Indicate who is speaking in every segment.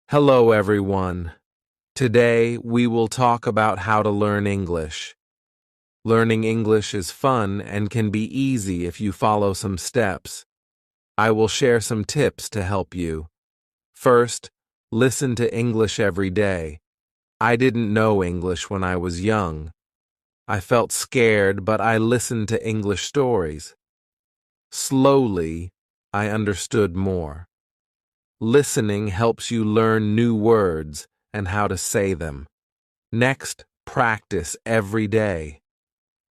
Speaker 1: Hello, everyone. Today, we will talk about how to learn English. Learning English is fun and can be easy if you follow some steps. I will share some tips to help you. First, listen to English every day. I didn't know English when I was young. I felt scared, but I listened to English stories. Slowly, I understood more. Listening helps you learn new words and how to say them. Next, practice every day.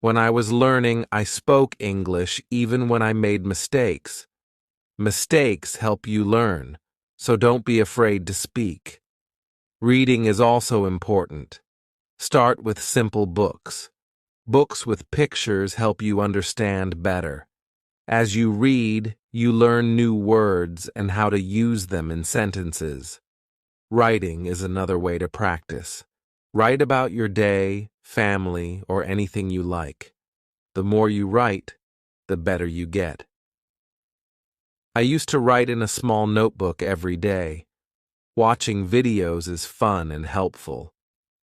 Speaker 1: When I was learning, I spoke English even when I made mistakes. Mistakes help you learn, so don't be afraid to speak. Reading is also important. Start with simple books. Books with pictures help you understand better. As you read, you learn new words and how to use them in sentences. Writing is another way to practice. Write about your day, family, or anything you like. The more you write, the better you get. I used to write in a small notebook every day. Watching videos is fun and helpful.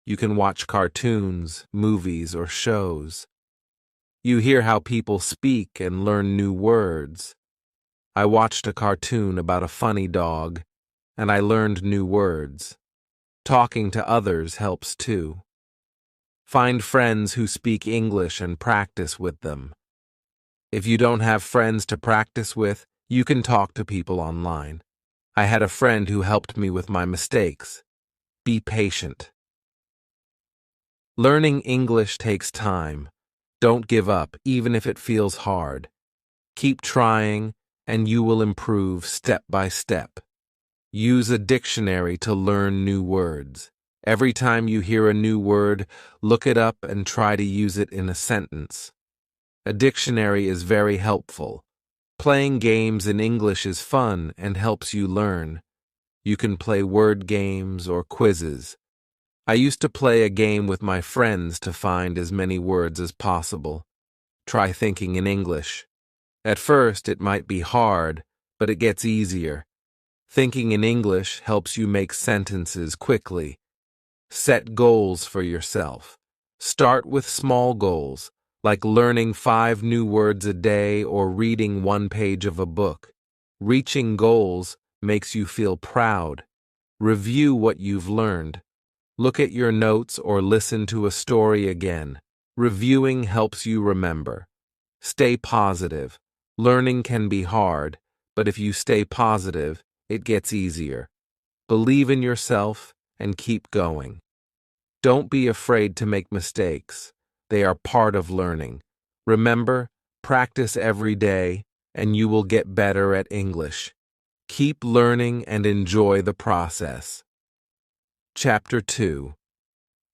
Speaker 1: You can watch cartoons, movies, or shows. You hear how people speak and learn new words. I watched a cartoon about a funny dog, and I learned new words. Talking to others helps too. Find friends who speak English and practice with them. If you don't have friends to practice with, you can talk to people online. I had a friend who helped me with my mistakes. Be patient. Learning English takes time. Don't give up, even if it feels hard. Keep trying, and you will improve step by step. Use a dictionary to learn new words. Every time you hear a new word, look it up and try to use it in a sentence. A dictionary is very helpful. Playing games in English is fun and helps you learn. You can play word games or quizzes. I used to play a game with my friends to find as many words as possible. Try thinking in English. At first, it might be hard, but it gets easier. Thinking in English helps you make sentences quickly. Set goals for yourself. Start with small goals, like learning 5 new words a day or reading 1 page of a book. Reaching goals makes you feel proud. Review what you've learned. Look at your notes or listen to a story again. Reviewing helps you remember. Stay positive. Learning can be hard, but if you stay positive, it gets easier. Believe in yourself and keep going. Don't be afraid to make mistakes. They are part of learning. Remember, practice every day, and you will get better at English. Keep learning and enjoy the process. Chapter 2.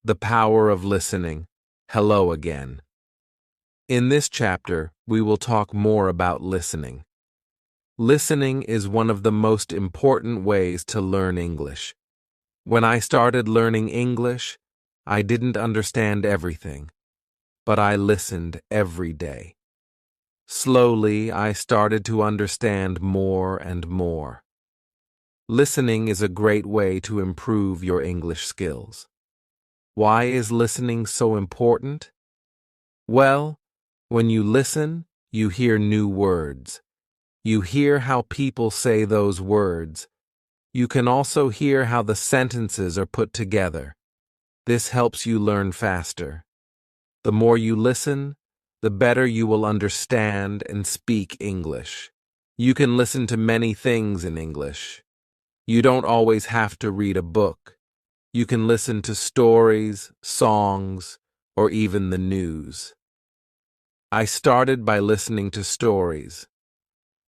Speaker 1: The Power of Listening. Hello again. In this chapter, we will talk more about listening. Listening is one of the most important ways to learn English. When I started learning English, I didn't understand everything, but I listened every day. Slowly, I started to understand more and more. Listening is a great way to improve your English skills. Why is listening so important? Well, when you listen, you hear new words. You hear how people say those words. You can also hear how the sentences are put together. This helps you learn faster. The more you listen, the better you will understand and speak English. You can listen to many things in English. You don't always have to read a book. You can listen to stories, songs, or even the news. I started by listening to stories.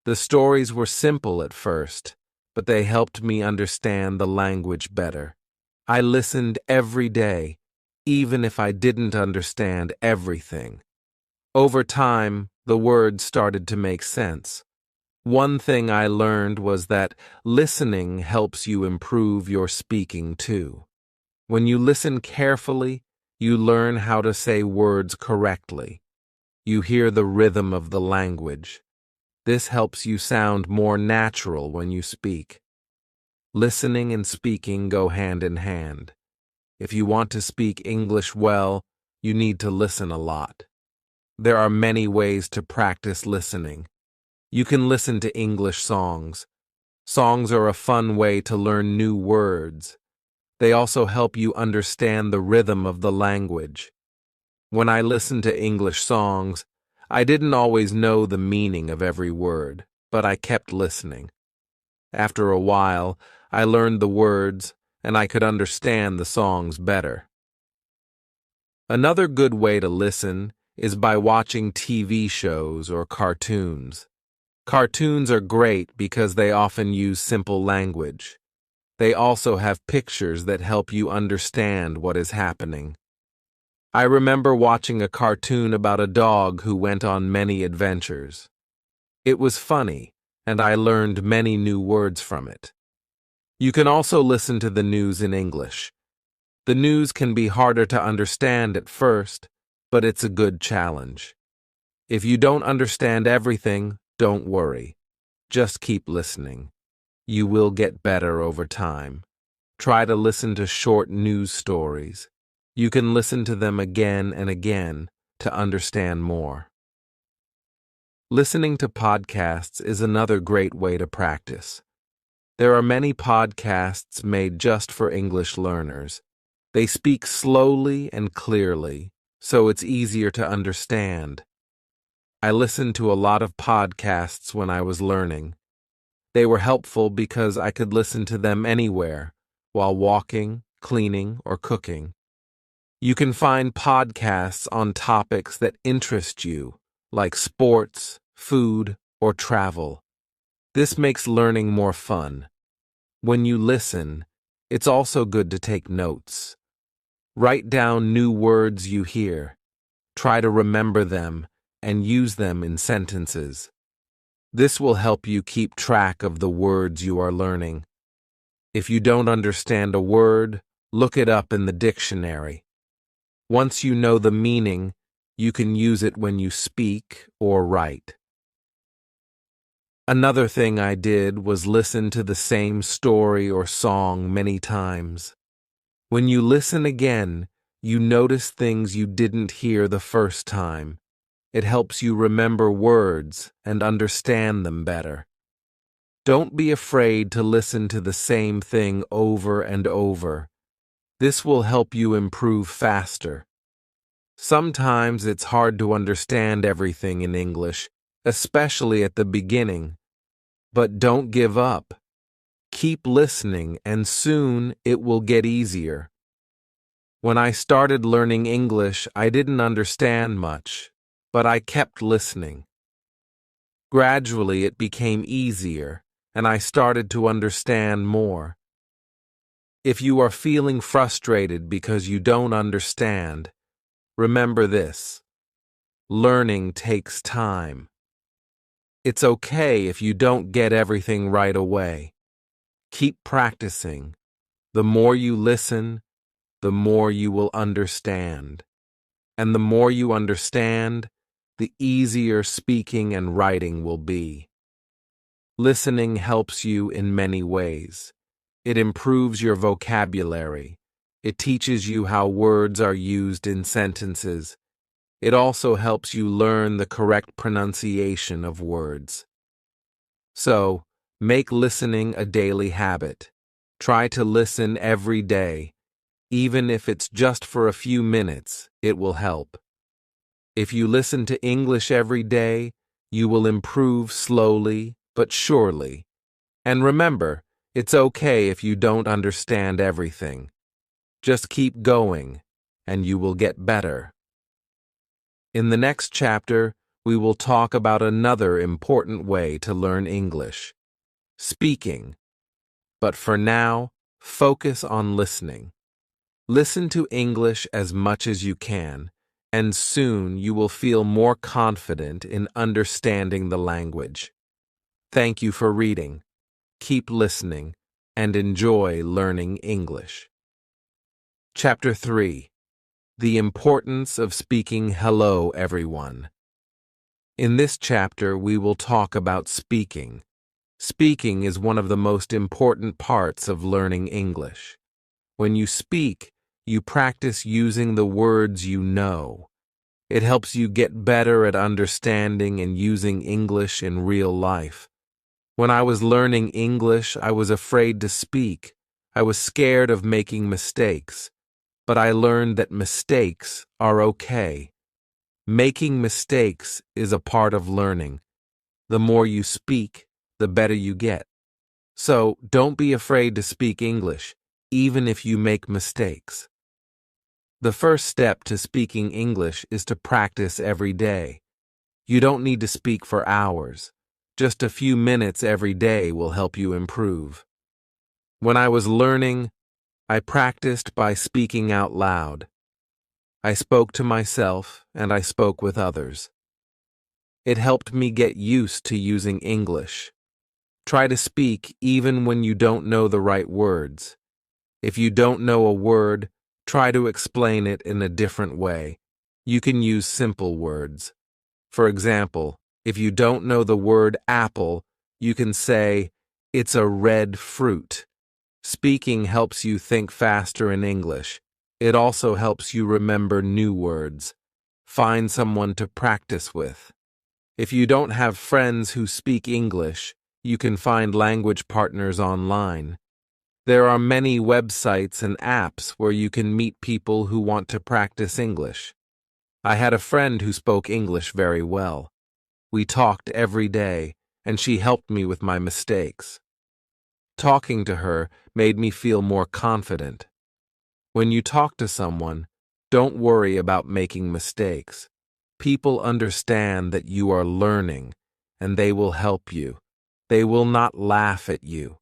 Speaker 1: The stories were simple at first, but they helped me understand the language better. I listened every day, even if I didn't understand everything. Over time, the words started to make sense. One thing I learned was that listening helps you improve your speaking too. When you listen carefully, you learn how to say words correctly. You hear the rhythm of the language. This helps you sound more natural when you speak. Listening and speaking go hand in hand. If you want to speak English well, you need to listen a lot. There are many ways to practice listening. You can listen to English songs. Songs are a fun way to learn new words. They also help you understand the rhythm of the language. When I listened to English songs, I didn't always know the meaning of every word, but I kept listening. After a while, I learned the words, and I could understand the songs better. Another good way to listen is by watching TV shows or cartoons. Cartoons are great because they often use simple language. They also have pictures that help you understand what is happening. I remember watching a cartoon about a dog who went on many adventures. It was funny, and I learned many new words from it. You can also listen to the news in English. The news can be harder to understand at first, but it's a good challenge. If you don't understand everything, don't worry. Just keep listening. You will get better over time. Try to listen to short news stories. You can listen to them again and again to understand more. Listening to podcasts is another great way to practice. There are many podcasts made just for English learners. They speak slowly and clearly, so it's easier to understand. I listened to a lot of podcasts when I was learning. They were helpful because I could listen to them anywhere, while walking, cleaning, or cooking. You can find podcasts on topics that interest you, like sports, food, or travel. This makes learning more fun. When you listen, it's also good to take notes. Write down new words you hear. Try to remember them and use them in sentences. This will help you keep track of the words you are learning. If you don't understand a word, look it up in the dictionary. Once you know the meaning, you can use it when you speak or write. Another thing I did was listen to the same story or song many times. When you listen again, you notice things you didn't hear the first time. It helps you remember words and understand them better. Don't be afraid to listen to the same thing over and over. This will help you improve faster. Sometimes it's hard to understand everything in English, especially at the beginning. But don't give up. Keep listening, and soon it will get easier. When I started learning English, I didn't understand much, but I kept listening. Gradually, it became easier, and I started to understand more. If you are feeling frustrated because you don't understand, remember this: learning takes time. It's okay if you don't get everything right away. Keep practicing. The more you listen, the more you will understand. And the more you understand, the easier speaking and writing will be. Listening helps you in many ways. It improves your vocabulary. It teaches you how words are used in sentences. It also helps you learn the correct pronunciation of words. So, make listening a daily habit. Try to listen every day. Even if it's just for a few minutes, it will help. If you listen to English every day, you will improve slowly but surely. And remember, it's okay if you don't understand everything. Just keep going, and you will get better. In the next chapter, we will talk about another important way to learn English: speaking. But for now, focus on listening. Listen to English as much as you can, and soon you will feel more confident in understanding the language. Thank you for reading. Keep listening and enjoy learning English. Chapter 3: The Importance of Speaking Hello, Everyone. In this chapter, we will talk about speaking. Speaking is one of the most important parts of learning English. When you speak, you practice using the words you know. It helps you get better at understanding and using English in real life. When I was learning English, I was afraid to speak. I was scared of making mistakes. But I learned that mistakes are okay. Making mistakes is a part of learning. The more you speak, the better you get. So don't be afraid to speak English, even if you make mistakes. The first step to speaking English is to practice every day. You don't need to speak for hours. Just a few minutes every day will help you improve. When I was learning, I practiced by speaking out loud. I spoke to myself and I spoke with others. It helped me get used to using English. Try to speak even when you don't know the right words. If you don't know a word, try to explain it in a different way. You can use simple words. For example, if you don't know the word apple, you can say, "It's a red fruit." Speaking helps you think faster in English. It also helps you remember new words. Find someone to practice with. If you don't have friends who speak English, you can find language partners online. There are many websites and apps where you can meet people who want to practice English. I had a friend who spoke English very well. We talked every day, and she helped me with my mistakes. Talking to her made me feel more confident. When you talk to someone, don't worry about making mistakes. People understand that you are learning, and they will help you. They will not laugh at you.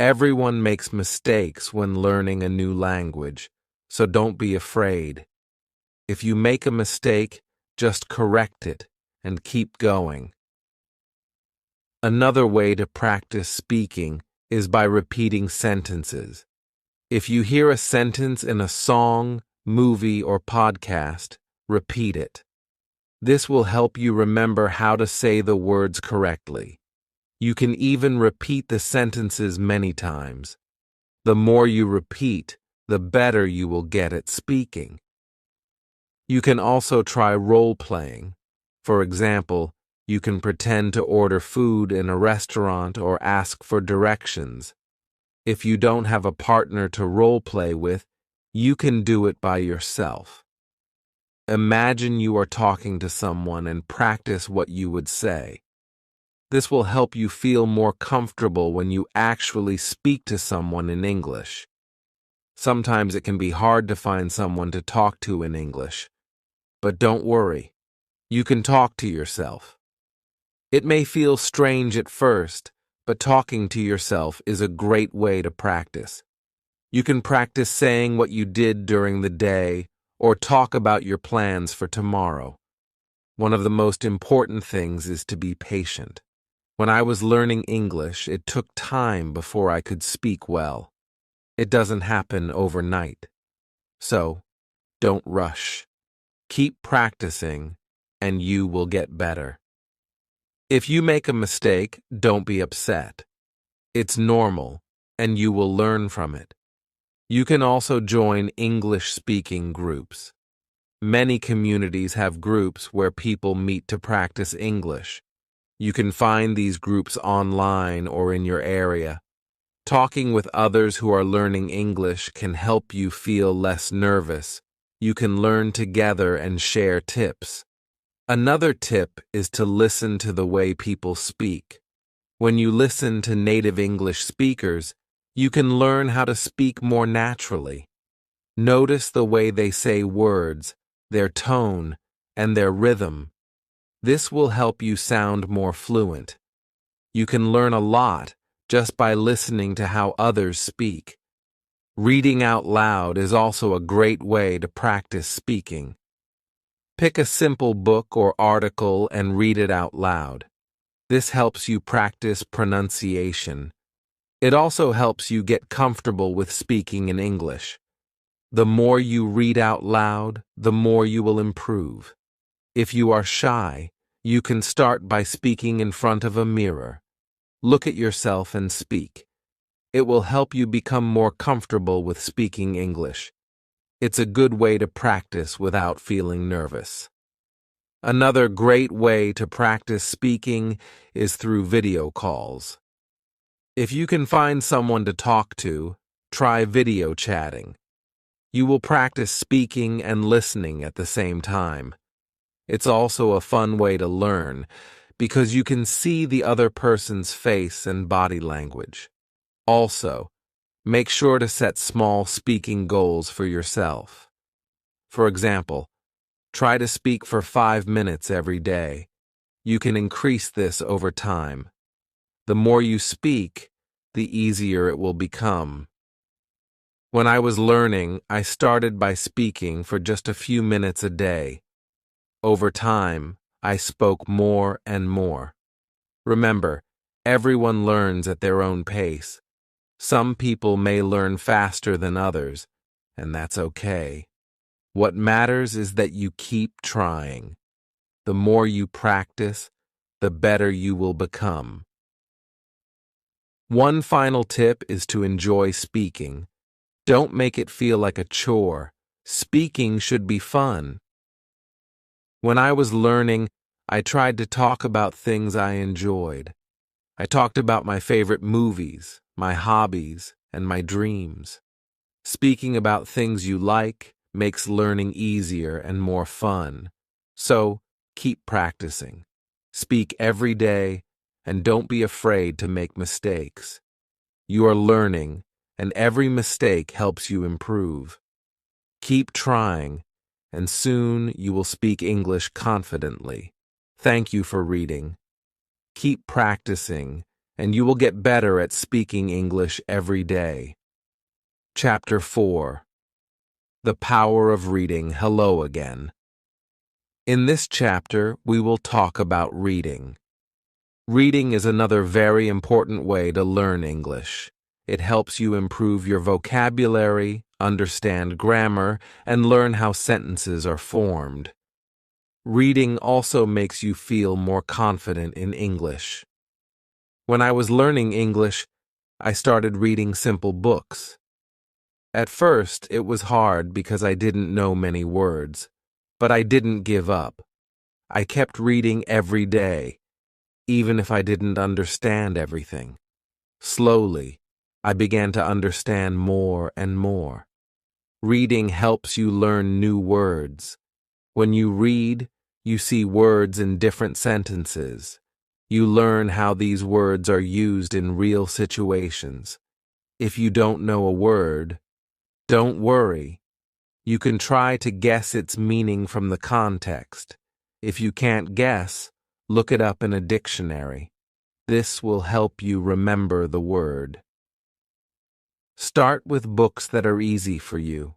Speaker 1: Everyone makes mistakes when learning a new language, so don't be afraid. If you make a mistake, just correct it and keep going. Another way to practice speaking is by repeating sentences. If you hear a sentence in a song, movie, or podcast, repeat it. This will help you remember how to say the words correctly. You can even repeat the sentences many times. The more you repeat, the better you will get at speaking. You can also try role-playing. For example, you can pretend to order food in a restaurant or ask for directions. If you don't have a partner to role-play with, you can do it by yourself. Imagine you are talking to someone and practice what you would say. This will help you feel more comfortable when you actually speak to someone in English. Sometimes it can be hard to find someone to talk to in English. But don't worry, you can talk to yourself. It may feel strange at first, but talking to yourself is a great way to practice. You can practice saying what you did during the day or talk about your plans for tomorrow. One of the most important things is to be patient. When I was learning English, it took time before I could speak well. It doesn't happen overnight. So, don't rush. Keep practicing, and you will get better. If you make a mistake, don't be upset. It's normal, and you will learn from it. You can also join English-speaking groups. Many communities have groups where people meet to practice English. You can find these groups online or in your area. Talking with others who are learning English can help you feel less nervous. You can learn together and share tips. Another tip is to listen to the way people speak. When you listen to native English speakers, you can learn how to speak more naturally. Notice the way they say words, their tone, and their rhythm. This will help you sound more fluent. You can learn a lot just by listening to how others speak. Reading out loud is also a great way to practice speaking. Pick a simple book or article and read it out loud. This helps you practice pronunciation. It also helps you get comfortable with speaking in English. The more you read out loud, the more you will improve. If you are shy, you can start by speaking in front of a mirror. Look at yourself and speak. It will help you become more comfortable with speaking English. It's a good way to practice without feeling nervous. Another great way to practice speaking is through video calls. If you can find someone to talk to, try video chatting. You will practice speaking and listening at the same time. It's also a fun way to learn because you can see the other person's face and body language. Also, make sure to set small speaking goals for yourself. For example, try to speak for 5 minutes every day. You can increase this over time. The more you speak, the easier it will become. When I was learning, I started by speaking for just a few minutes a day. Over time, I spoke more and more. Remember, everyone learns at their own pace. Some people may learn faster than others, and that's okay. What matters is that you keep trying. The more you practice, the better you will become. One final tip is to enjoy speaking. Don't make it feel like a chore. Speaking should be fun. When I was learning, I tried to talk about things I enjoyed. I talked about my favorite movies, my hobbies, and my dreams. Speaking about things you like makes learning easier and more fun. So, keep practicing. Speak every day, and don't be afraid to make mistakes. You are learning, and every mistake helps you improve. Keep trying, and soon you will speak English confidently. Thank you for reading. Keep practicing, and you will get better at speaking English every day. Chapter 4. The Power of Reading. Hello again. In this chapter, we will talk about reading. Reading is another very important way to learn English. It helps you improve your vocabulary, understand grammar, and learn how sentences are formed. Reading also makes you feel more confident in English. When I was learning English, I started reading simple books. At first, it was hard because I didn't know many words, but I didn't give up. I kept reading every day, even if I didn't understand everything. Slowly, I began to understand more and more. Reading helps you learn new words. When you read, you see words in different sentences. You learn how these words are used in real situations. If you don't know a word, don't worry. You can try to guess its meaning from the context. If you can't guess, look it up in a dictionary. This will help you remember the word. Start with books that are easy for you.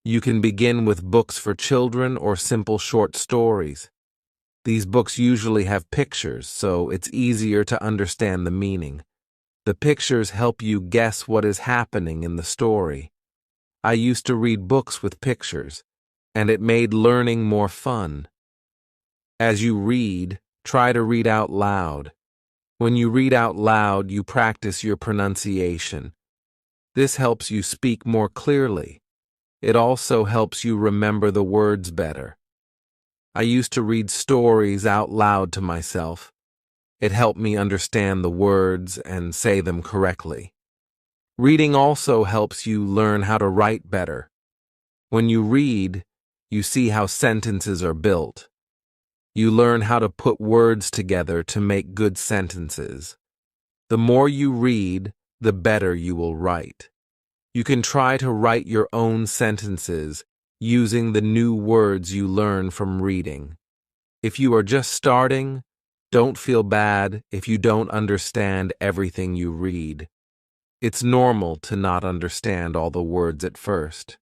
Speaker 1: You can begin with books for children or simple short stories. These books usually have pictures, so it's easier to understand the meaning. The pictures help you guess what is happening in the story. I used to read books with pictures, and it made learning more fun. As you read, try to read out loud. When you read out loud, you practice your pronunciation. This helps you speak more clearly. It also helps you remember the words better. I used to read stories out loud to myself. It helped me understand the words and say them correctly. Reading also helps you learn how to write better. When you read, you see how sentences are built. You learn how to put words together to make good sentences. The more you read, the better you will write. You can try to write your own sentences using the new words you learn from reading. If you are just starting, don't feel bad if you don't understand everything you read. It's normal to not understand all the words at first.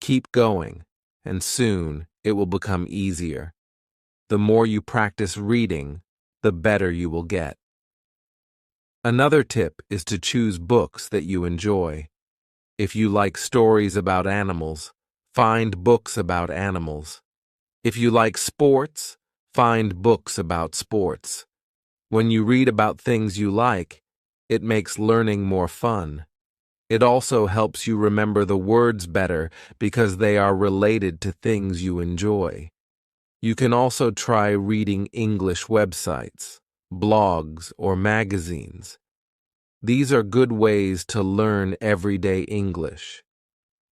Speaker 1: Keep going, and soon it will become easier. The more you practice reading, the better you will get. Another tip is to choose books that you enjoy. If you like stories about animals, find books about animals. If you like sports, find books about sports. When you read about things you like, It makes learning more fun. It also helps you remember the words better because they are related to things you enjoy. You can also try reading English websites, blogs, or magazines. These are good ways to learn everyday English.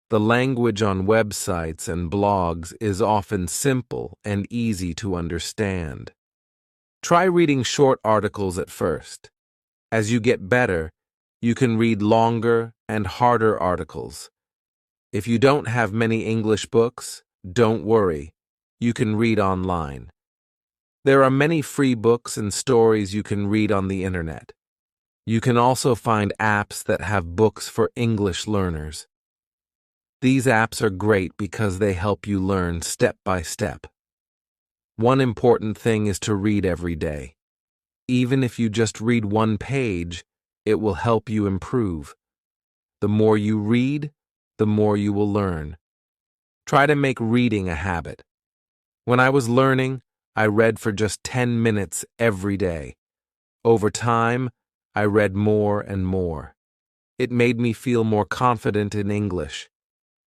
Speaker 1: The language on websites and blogs is often simple and easy to understand. Try reading short articles at first. As you get better, you can read longer and harder articles. If you don't have many English books, don't worry. You can read online. There are many free books and stories you can read on the internet. You can also find apps that have books for English learners. These apps are great because they help you learn step by step. One important thing is to read every day. Even if you just read one page, it will help you improve. The more you read, the more you will learn. Try to make reading a habit. When I was learning, I read for just 10 minutes every day. Over time, I read more and more. It made me feel more confident in English.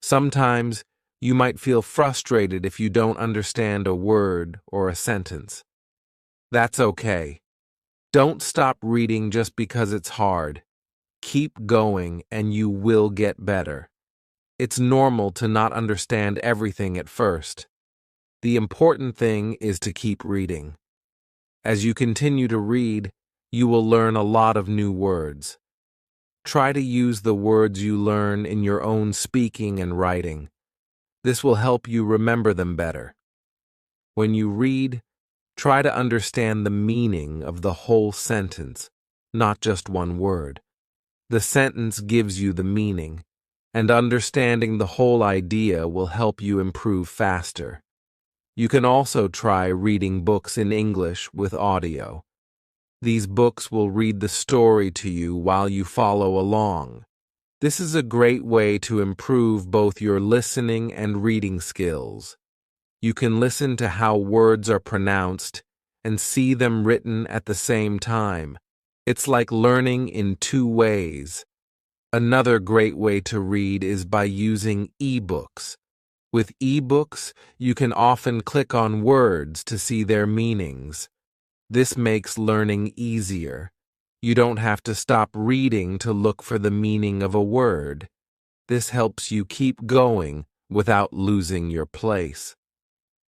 Speaker 1: Sometimes, you might feel frustrated if you don't understand a word or a sentence. That's okay. Don't stop reading just because it's hard. Keep going and you will get better. It's normal to not understand everything at first. The important thing is to keep reading. As you continue to read, you will learn a lot of new words. Try to use the words you learn in your own speaking and writing. This will help you remember them better. When you read, try to understand the meaning of the whole sentence, not just one word. The sentence gives you the meaning, and understanding the whole idea will help you improve faster. You can also try reading books in English with audio. These books will read the story to you while you follow along. This is a great way to improve both your listening and reading skills. You can listen to how words are pronounced and see them written at the same time. It's like learning in two ways. Another great way to read is by using ebooks. With ebooks, you can often click on words to see their meanings. This makes learning easier. You don't have to stop reading to look for the meaning of a word. This helps you keep going without losing your place.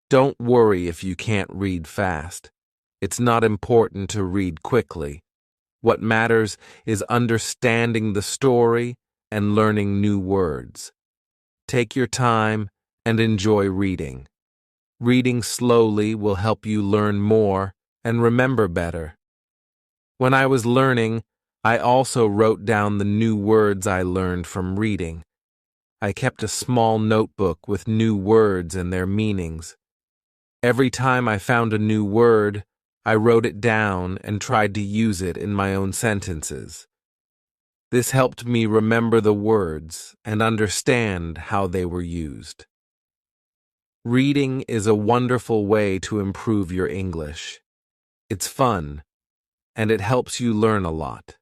Speaker 1: Don't worry if you can't read fast. It's not important to read quickly. What matters is understanding the story and learning new words. Take your time and enjoy reading. Reading slowly will help you learn more and remember better. When I was learning, I also wrote down the new words I learned from reading. I kept a small notebook with new words and their meanings. Every time I found a new word, I wrote it down and tried to use it in my own sentences. This helped me remember the words and understand how they were used. Reading is a wonderful way to improve your English. It's fun, and it helps you learn a lot.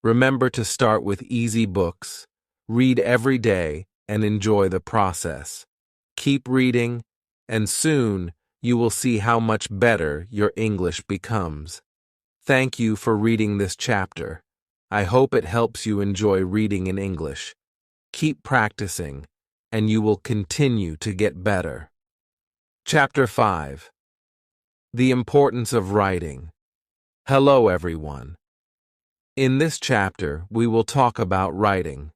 Speaker 1: Remember to start with easy books, read every day, and enjoy the process. Keep reading, and soon you will see how much better your English becomes. Thank you for reading this chapter. I hope it helps you enjoy reading in English. Keep practicing, and you will continue to get better. Chapter 5. The Importance of Writing. Hello, everyone. In this chapter, we will talk about writing.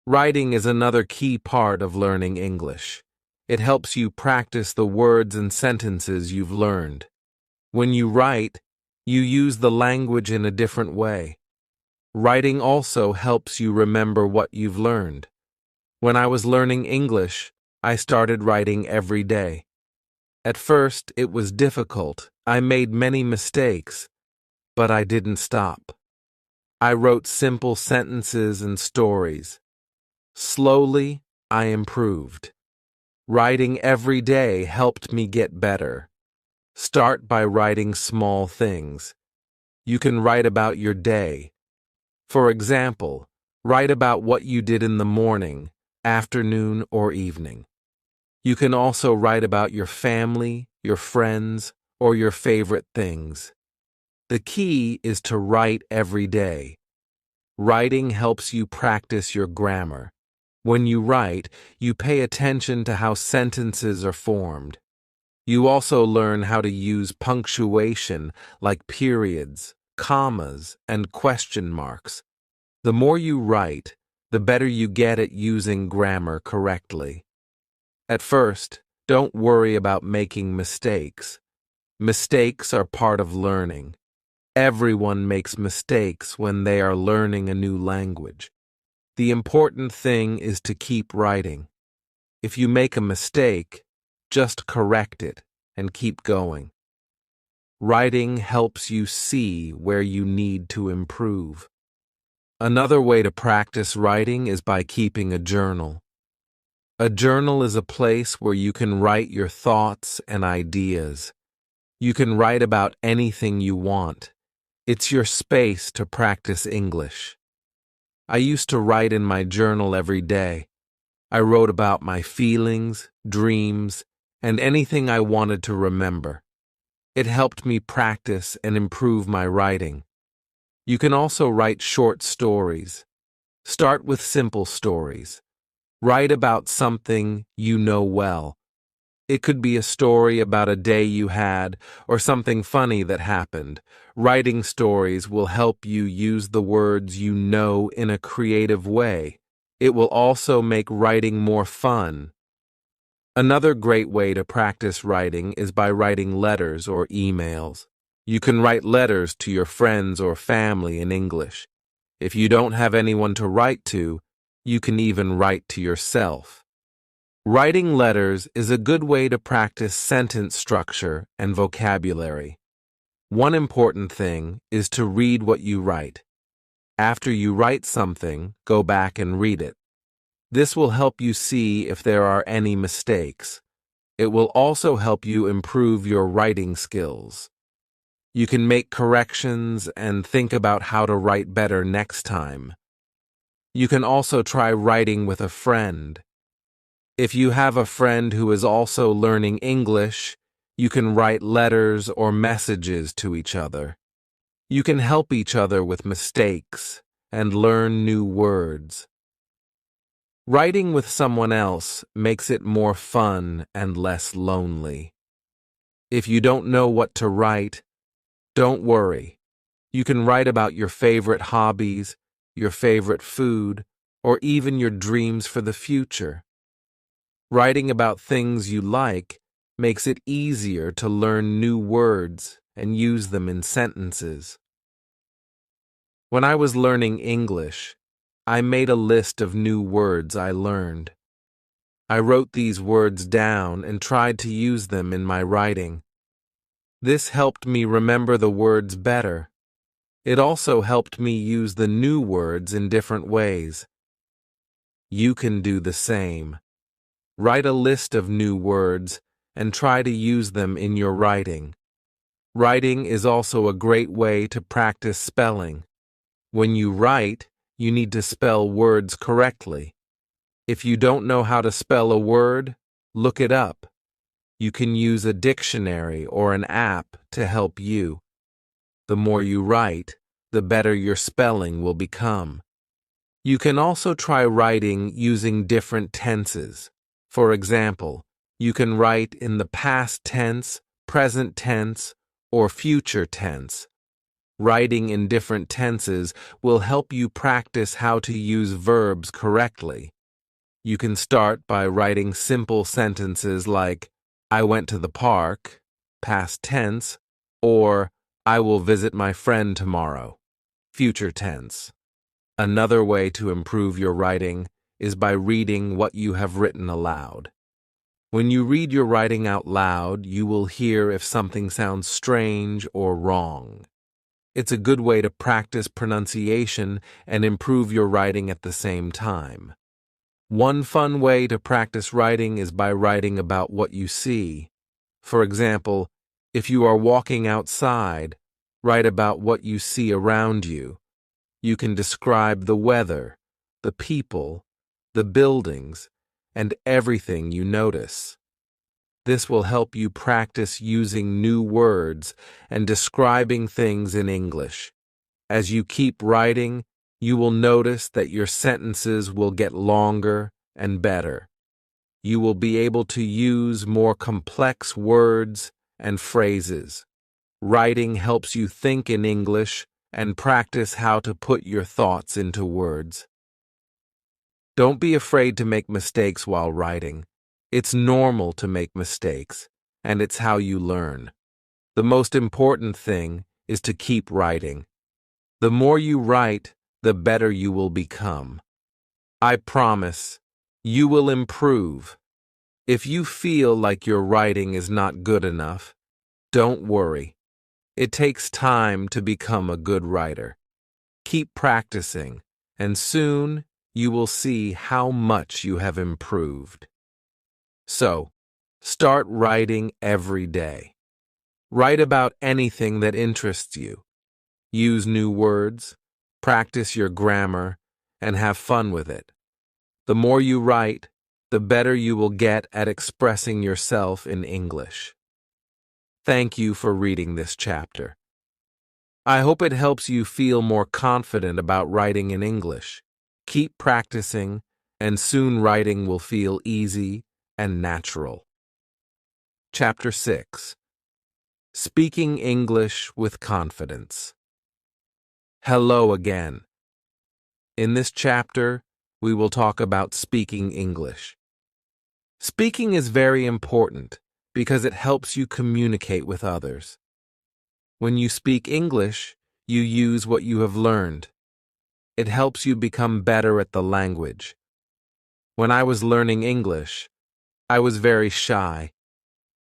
Speaker 1: Writing is another key part of learning English. It helps you practice the words and sentences you've learned. When you write, you use the language in a different way. Writing also helps you remember what you've learned. When I was learning English, I started writing every day. At first, it was difficult. I made many mistakes, but I didn't stop. I wrote simple sentences and stories. Slowly, I improved. Writing every day helped me get better. Start by writing small things. You can write about your day, For example, write about what you did in the morning, afternoon, or evening. You can also write about your family, your friends, or your favorite things. The key is to write every day. Writing helps you practice your grammar. When you write, you pay attention to how sentences are formed. You also learn how to use punctuation like periods, commas, and question marks. The more you write, the better you get at using grammar correctly. At first, don't worry about making mistakes. Mistakes are part of learning. Everyone makes mistakes when they are learning a new language. The important thing is to keep writing. If you make a mistake, just correct it and keep going. Writing helps you see where you need to improve. Another way to practice writing is by keeping a journal. A journal is a place where you can write your thoughts and ideas. You can write about anything you want. It's your space to practice English. I used to write in my journal every day. I wrote about my feelings, dreams, and anything I wanted to remember. It helped me practice and improve my writing. You can also write short stories. Start with simple stories. Write about something you know well. It could be a story about a day you had or something funny that happened. Writing stories will help you use the words you know in a creative way. It will also make writing more fun. Another great way to practice writing is by writing letters or emails. You can write letters to your friends or family in English. If you don't have anyone to write to, you can even write to yourself. Writing letters is a good way to practice sentence structure and vocabulary. One important thing is to read what you write. After you write something, go back and read it. This will help you see if there are any mistakes. It will also help you improve your writing skills. You can make corrections and think about how to write better next time. You can also try writing with a friend. If you have a friend who is also learning English, you can write letters or messages to each other. You can help each other with mistakes and learn new words. Writing with someone else makes it more fun and less lonely. If you don't know what to write, don't worry. You can write about your favorite hobbies, your favorite food, or even your dreams for the future. Writing about things you like makes it easier to learn new words and use them in sentences. When I was learning English, I made a list of new words I learned. I wrote these words down and tried to use them in my writing. This helped me remember the words better. It also helped me use the new words in different ways. You can do the same. Write a list of new words and try to use them in your writing. Writing is also a great way to practice spelling. When you write, you need to spell words correctly. If you don't know how to spell a word, look it up. You can use a dictionary or an app to help you. The more you write, the better your spelling will become. You can also try writing using different tenses. For example, you can write in the past tense, present tense, or future tense. Writing in different tenses will help you practice how to use verbs correctly. You can start by writing simple sentences like, I went to the park, past tense, or I will visit my friend tomorrow, future tense. Another way to improve your writing is by reading what you have written aloud. When you read your writing out loud, you will hear if something sounds strange or wrong. It's a good way to practice pronunciation and improve your writing at the same time. One fun way to practice writing is by writing about what you see. For example, if you are walking outside, write about what you see around you. You can describe the weather, the people, the buildings, and everything you notice. This will help you practice using new words and describing things in English. As you keep writing, you will notice that your sentences will get longer and better. You will be able to use more complex words and phrases. Writing helps you think in English and practice how to put your thoughts into words. Don't be afraid to make mistakes while writing. It's normal to make mistakes, and it's how you learn. The most important thing is to keep writing. The more you write, the better you will become. I promise, you will improve. If you feel like your writing is not good enough, don't worry. It takes time to become a good writer. Keep practicing, and soon you will see how much you have improved. So, start writing every day. Write about anything that interests you. Use new words, practice your grammar, and have fun with it. The more you write, the better you will get at expressing yourself in English. Thank you for reading this chapter. I hope it helps you feel more confident about writing in English. Keep practicing, and soon writing will feel easy and natural. Chapter 6. Speaking English with Confidence. Hello again. In this chapter, we will talk about speaking English. Speaking is very important because it helps you communicate with others. When you speak English, you use what you have learned. It helps you become better at the language. When I was learning English, I was very shy.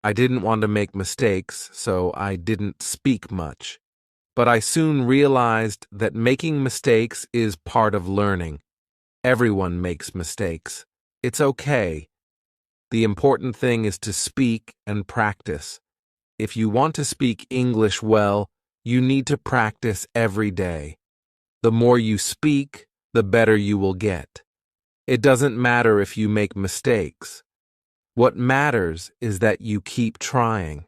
Speaker 1: I didn't want to make mistakes, so I didn't speak much. But I soon realized that making mistakes is part of learning. Everyone makes mistakes. It's okay. The important thing is to speak and practice. If you want to speak English well, you need to practice every day. The more you speak, the better you will get. It doesn't matter if you make mistakes. What matters is that you keep trying.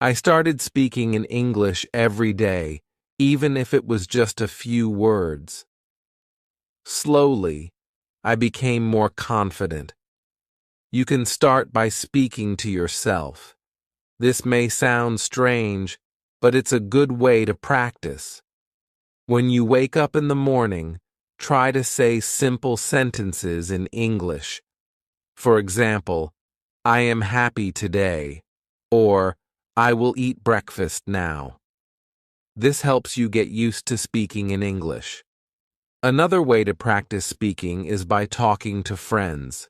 Speaker 1: I started speaking in English every day, even if it was just a few words. Slowly, I became more confident. You can start by speaking to yourself. This may sound strange, but it's a good way to practice. When you wake up in the morning, try to say simple sentences in English. For example, I am happy today, or I will eat breakfast now. This helps you get used to speaking in English. Another way to practice speaking is by talking to friends.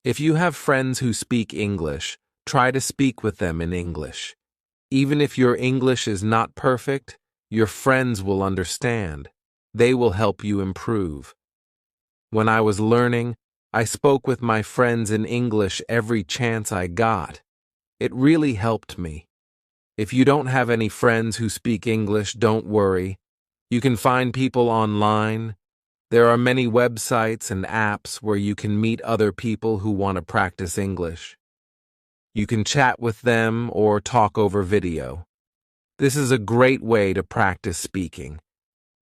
Speaker 1: If you have friends who speak English, try to speak with them in English. Even if your English is not perfect, your friends will understand. They will help you improve. When I was learning, I spoke with my friends in English every chance I got. It really helped me. If you don't have any friends who speak English, don't worry. You can find people online. There are many websites and apps where you can meet other people who want to practice English. You can chat with them or talk over video. This is a great way to practice speaking.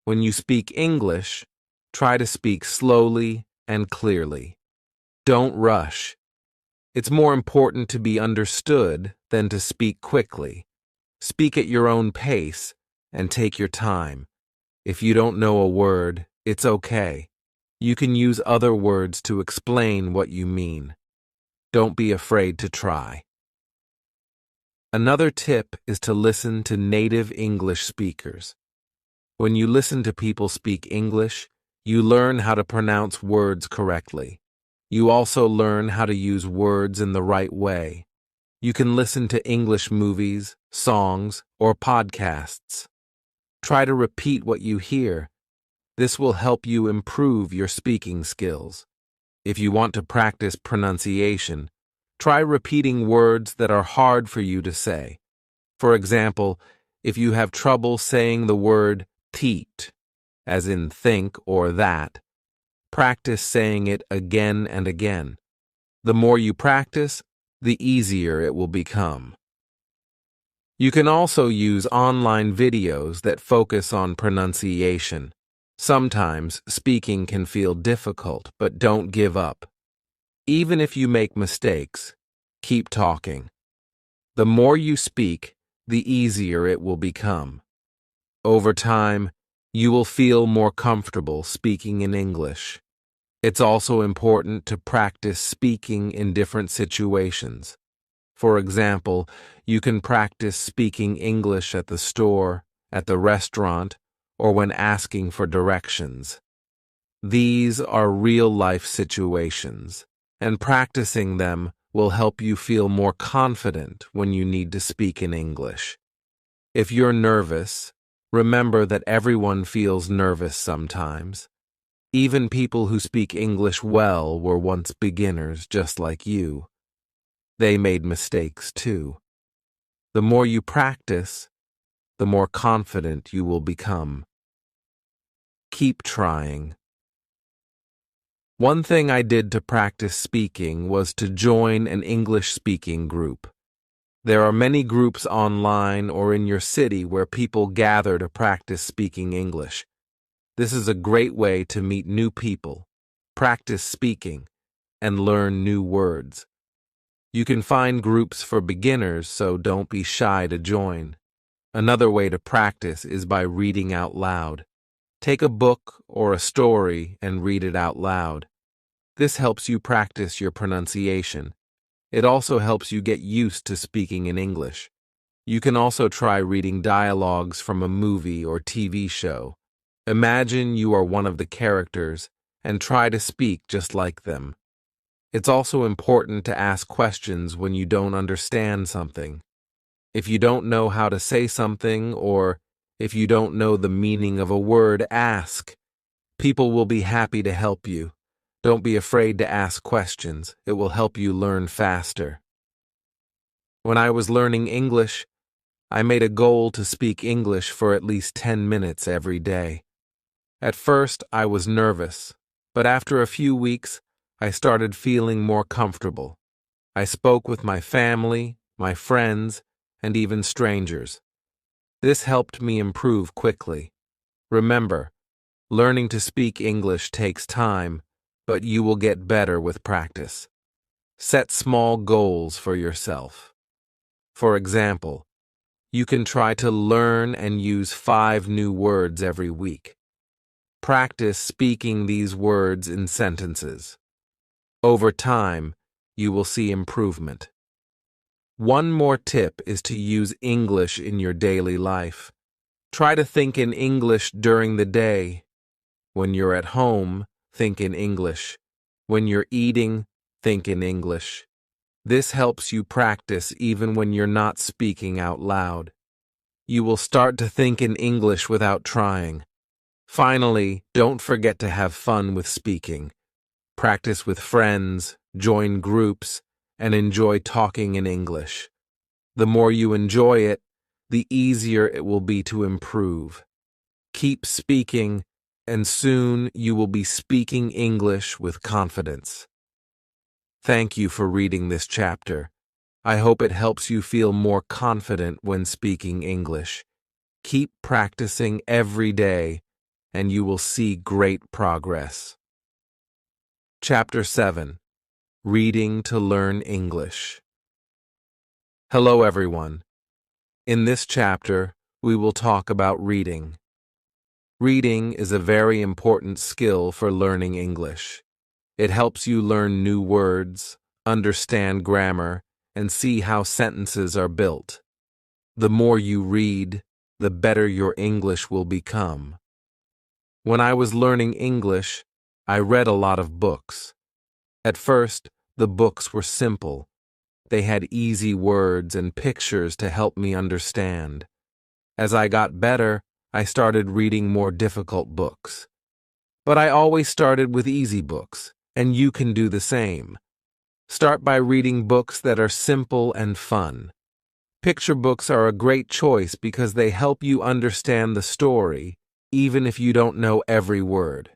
Speaker 1: When you speak English, try to speak slowly and clearly. Don't rush. It's more important to be understood than to speak quickly. Speak at your own pace and take your time. If you don't know a word, it's okay. You can use other words to explain what you mean. Don't be afraid to try. Another tip is to listen to native English speakers. When you listen to people speak English, you learn how to pronounce words correctly. You also learn how to use words in the right way. You can listen to English movies, songs, or podcasts. Try to repeat what you hear. This will help you improve your speaking skills. If you want to practice pronunciation, try repeating words that are hard for you to say. For example, if you have trouble saying the word teat, as in think or that. Practice saying it again and again. The more you practice, the easier it will become. You can also use online videos that focus on pronunciation. Sometimes speaking can feel difficult, but don't give up. Even if you make mistakes, keep talking. The more you speak, the easier it will become. Over time, you will feel more comfortable speaking in English. It's also important to practice speaking in different situations. For example, you can practice speaking English at the store, at the restaurant, or when asking for directions. These are real-life situations, and practicing them will help you feel more confident when you need to speak in English. If you're nervous, remember that everyone feels nervous sometimes. Even people who speak English well were once beginners just like you. They made mistakes too. The more you practice, the more confident you will become. Keep trying. One thing I did to practice speaking was to join an English-speaking group. There are many groups online or in your city where people gather to practice speaking English. This is a great way to meet new people, practice speaking, and learn new words. You can find groups for beginners, so don't be shy to join. Another way to practice is by reading out loud. Take a book or a story and read it out loud. This helps you practice your pronunciation. It also helps you get used to speaking in English. You can also try reading dialogues from a movie or TV show. Imagine you are one of the characters and try to speak just like them. It's also important to ask questions when you don't understand something. If you don't know how to say something or if you don't know the meaning of a word, ask. People will be happy to help you. Don't be afraid to ask questions. It will help you learn faster. When I was learning English, I made a goal to speak English for at least 10 minutes every day. At first, I was nervous, but after a few weeks, I started feeling more comfortable. I spoke with my family, my friends, and even strangers. This helped me improve quickly. Remember, learning to speak English takes time, but you will get better with practice. Set small goals for yourself. For example, you can try to learn and use 5 new words every week. Practice speaking these words in sentences. Over time, you will see improvement. One more tip is to use English in your daily life. Try to think in English during the day. When you're at home, think in English. When you're eating, think in English. This helps you practice even when you're not speaking out loud. You will start to think in English without trying. Finally, don't forget to have fun with speaking. Practice with friends, join groups, and enjoy talking in English. The more you enjoy it, the easier it will be to improve. Keep speaking, and soon you will be speaking English with confidence. Thank you for reading this chapter. I hope it helps you feel more confident when speaking English. Keep practicing every day, and you will see great progress. Chapter 7. Reading to Learn English. Hello, everyone. In this chapter, we will talk about reading. Reading is a very important skill for learning English. It helps you learn new words, understand grammar, and see how sentences are built. The more you read, the better your English will become. When I was learning English, I read a lot of books. At first, the books were simple. They had easy words and pictures to help me understand. As I got better, I started reading more difficult books. But I always started with easy books, and you can do the same. Start by reading books that are simple and fun. Picture books are a great choice because they help you understand the story, even if you don't know every word.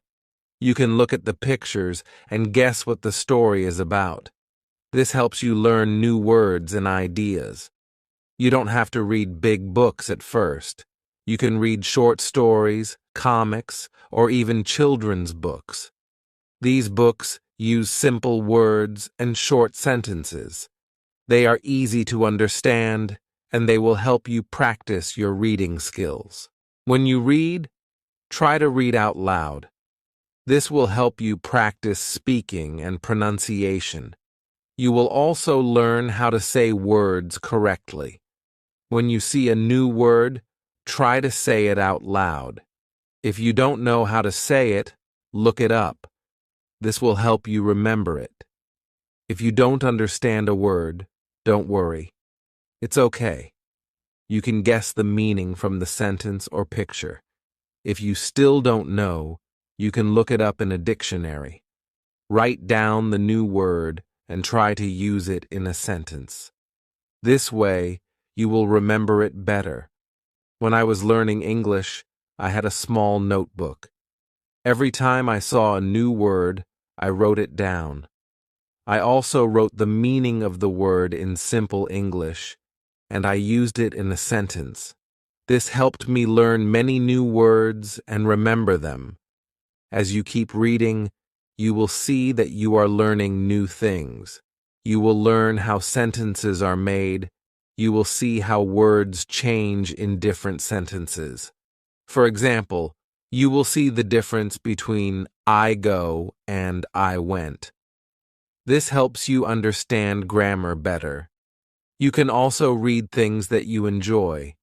Speaker 1: You can look at the pictures and guess what the story is about. This helps you learn new words and ideas. You don't have to read big books at first. You can read short stories, comics, or even children's books. These books use simple words and short sentences. They are easy to understand, and they will help you practice your reading skills. When you read, try to read out loud. This will help you practice speaking and pronunciation. You will also learn how to say words correctly. When you see a new word, try to say it out loud. If you don't know how to say it, look it up. This will help you remember it. If you don't understand a word, don't worry. It's okay. You can guess the meaning from the sentence or picture. If you still don't know, you can look it up in a dictionary. Write down the new word and try to use it in a sentence. This way, you will remember it better. When I was learning English, I had a small notebook. Every time I saw a new word, I wrote it down. I also wrote the meaning of the word in simple English, and I used it in a sentence. This helped me learn many new words and remember them. As you keep reading, you will see that you are learning new things. You will learn how sentences are made. You will see how words change in different sentences. For example, you will see the difference between I go and I went. This helps you understand grammar better. You can also read things that you enjoy.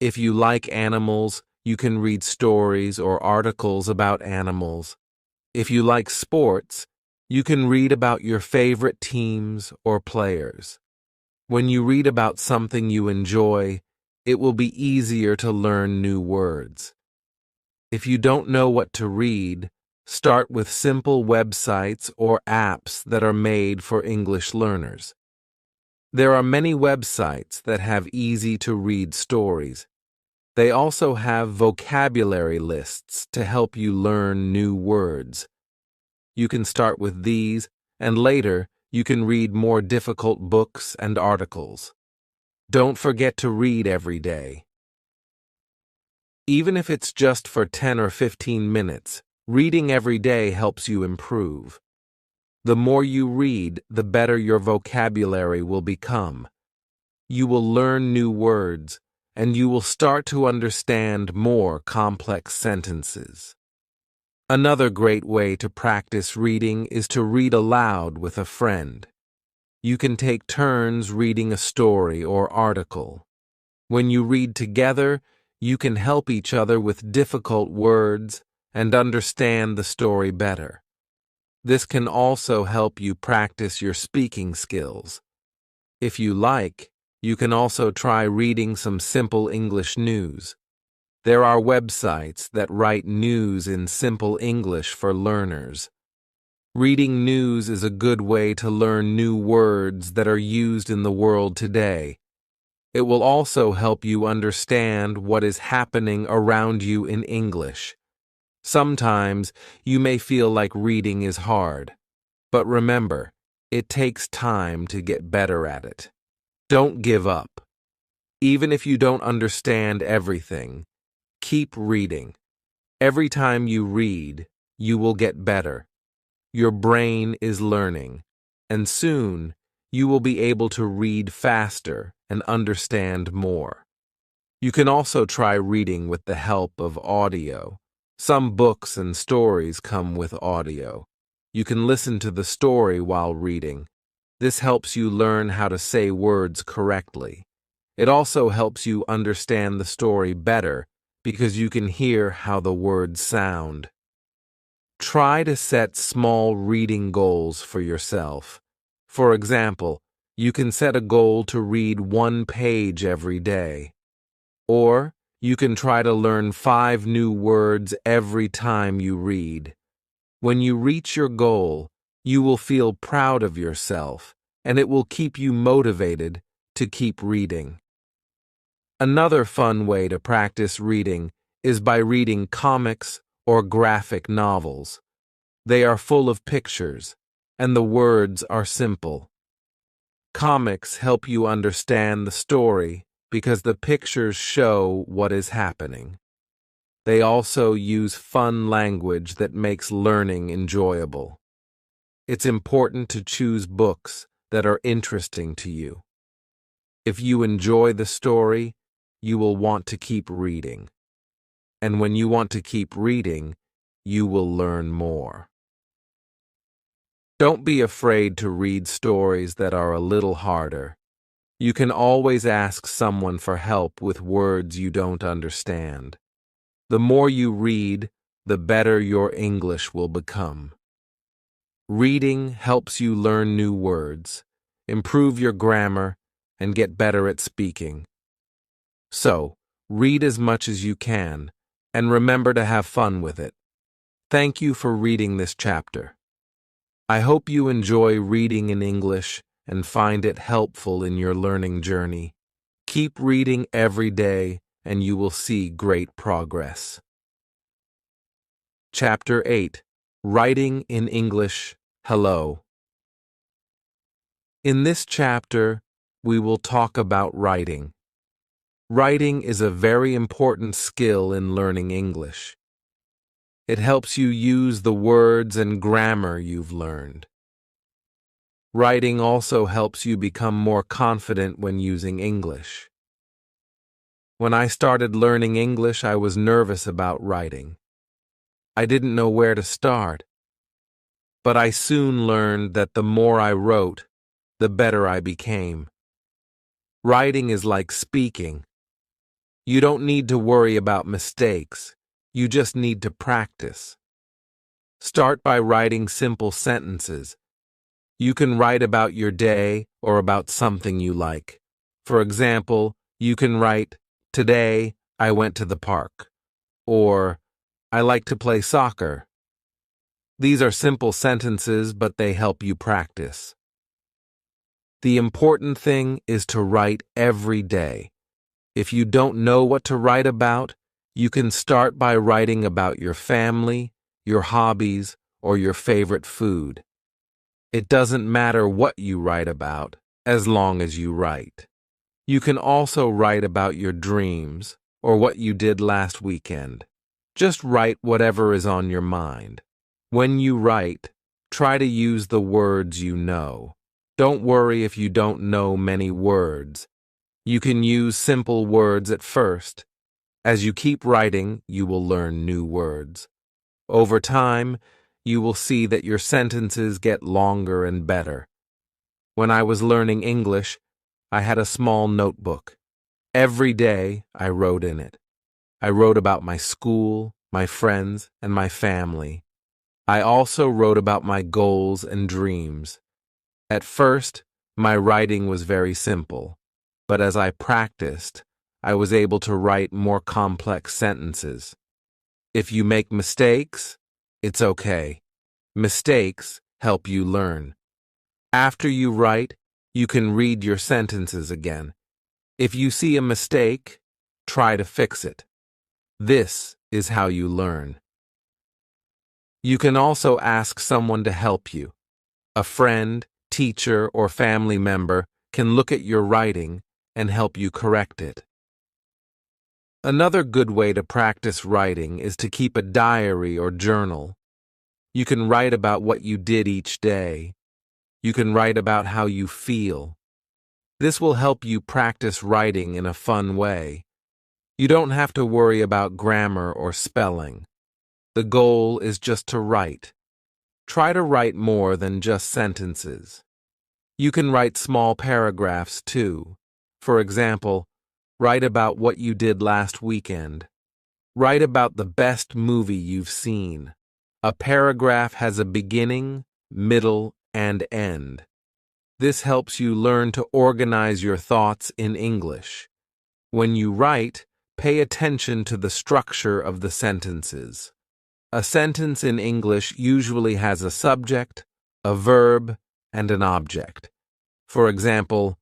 Speaker 1: If you like animals, you can read stories or articles about animals. If you like sports, you can read about your favorite teams or players. When you read about something you enjoy, it will be easier to learn new words. If you don't know what to read, start with simple websites or apps that are made for English learners. There are many websites that have easy-to-read stories. They also have vocabulary lists to help you learn new words. You can start with these, and later you can read more difficult books and articles. Don't forget to read every day. Even if it's just for 10 or 15 minutes, reading every day helps you improve. The more you read, the better your vocabulary will become. You will learn new words, and you will start to understand more complex sentences. Another great way to practice reading is to read aloud with a friend. You can take turns reading a story or article. When you read together, you can help each other with difficult words and understand the story better. This can also help you practice your speaking skills. If you like, you can also try reading some simple English news. There are websites that write news in simple English for learners. Reading news is a good way to learn new words that are used in the world today. It will also help you understand what is happening around you in English. Sometimes you may feel like reading is hard, but remember, it takes time to get better at it. Don't give up. Even if you don't understand everything, keep reading. Every time you read, you will get better. Your brain is learning, and soon you will be able to read faster and understand more. You can also try reading with the help of audio. Some books and stories come with audio. You can listen to the story while reading. This helps you learn how to say words correctly. It also helps you understand the story better because you can hear how the words sound. Try to set small reading goals for yourself. For example, you can set a goal to read 1 page every day. Or you can try to learn 5 new words every time you read. When you reach your goal, you will feel proud of yourself, and it will keep you motivated to keep reading. Another fun way to practice reading is by reading comics or graphic novels. They are full of pictures, and the words are simple. Comics help you understand the story because the pictures show what is happening. They also use fun language that makes learning enjoyable. It's important to choose books that are interesting to you. If you enjoy the story, you will want to keep reading. And when you want to keep reading, you will learn more. Don't be afraid to read stories that are a little harder. You can always ask someone for help with words you don't understand. The more you read, the better your English will become. Reading helps you learn new words, improve your grammar, and get better at speaking. So, read as much as you can, and remember to have fun with it. Thank you for reading this chapter. I hope you enjoy reading in English and find it helpful in your learning journey. Keep reading every day, and you will see great progress. Chapter 8. Writing in English. Hello. In this chapter, we will talk about writing. Writing is a very important skill in learning English. It helps you use the words and grammar you've learned. Writing also helps you become more confident when using English. When I started learning English, I was nervous about writing. I didn't know where to start. But I soon learned that the more I wrote, the better I became. Writing is like speaking. You don't need to worry about mistakes. You just need to practice. Start by writing simple sentences. You can write about your day or about something you like. For example, you can write, "Today, I went to the park," or "I like to play soccer." These are simple sentences, but they help you practice. The important thing is to write every day. If you don't know what to write about, you can start by writing about your family, your hobbies, or your favorite food. It doesn't matter what you write about, as long as you write. You can also write about your dreams, or what you did last weekend. Just write whatever is on your mind. When you write, try to use the words you know. Don't worry if you don't know many words. You can use simple words at first. As you keep writing, you will learn new words. Over time, you will see that your sentences get longer and better. When I was learning English, I had a small notebook. Every day, I wrote in it. I wrote about my school, my friends, and my family. I also wrote about my goals and dreams. At first, my writing was very simple, but as I practiced, I was able to write more complex sentences. If you make mistakes, it's okay. Mistakes help you learn. After you write, you can read your sentences again. If you see a mistake, try to fix it. This is how you learn. You can also ask someone to help you. A friend, teacher, or family member can look at your writing and help you correct it. Another good way to practice writing is to keep a diary or journal. You can write about what you did each day. You can write about how you feel. This will help you practice writing in a fun way. You don't have to worry about grammar or spelling. The goal is just to write. Try to write more than just sentences. You can write small paragraphs too. For example, write about what you did last weekend. Write about the best movie you've seen. A paragraph has a beginning, middle, and end. This helps you learn to organize your thoughts in English. When you write, pay attention to the structure of the sentences. A sentence in English usually has a subject, a verb, and an object. For example,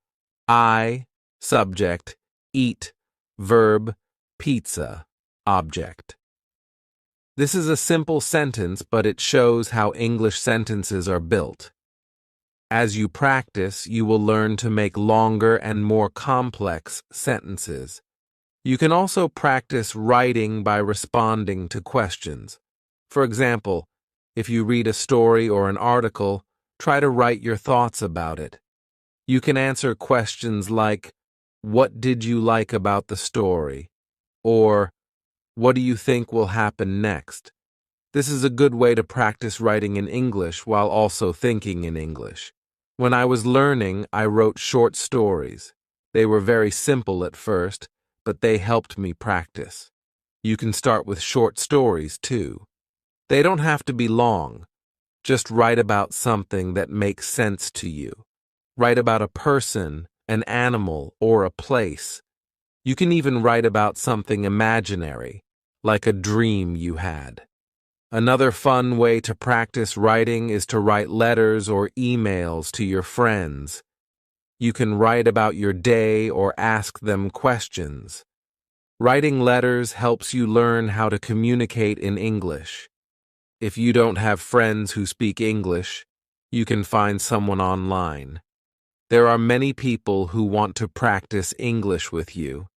Speaker 1: I, subject, eat, verb, pizza. object. This is a simple sentence, but it shows how English sentences are built. As you practice, you will learn to make longer and more complex sentences. You can also practice writing by responding to questions. For example, if you read a story or an article, try to write your thoughts about it. You can answer questions like, "What did you like about the story?" or "What do you think will happen next?" This is a good way to practice writing in English while also thinking in English. When I was learning, I wrote short stories. They were very simple at first, but they helped me practice. You can start with short stories, too. They don't have to be long. Just write about something that makes sense to you. Write about a person, an animal, or a place. You can even write about something imaginary, like a dream you had. Another fun way to practice writing is to write letters or emails to your friends. You can write about your day or ask them questions. Writing letters helps you learn how to communicate in English. If you don't have friends who speak English, you can find someone online. There are many people who want to practice English with you.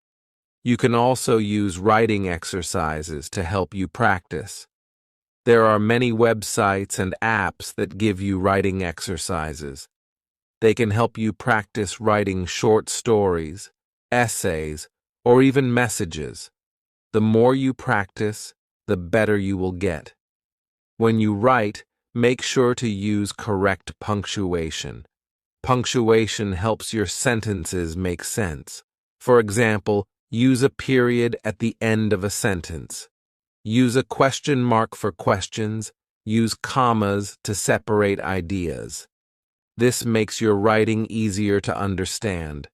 Speaker 1: You can also use writing exercises to help you practice. There are many websites and apps that give you writing exercises. They can help you practice writing short stories, essays, or even messages. The more you practice, the better you will get. When you write, make sure to use correct punctuation. Punctuation helps your sentences make sense. For example, use a period at the end of a sentence. Use a question mark for questions. Use commas to separate ideas. This makes your writing easier to understand.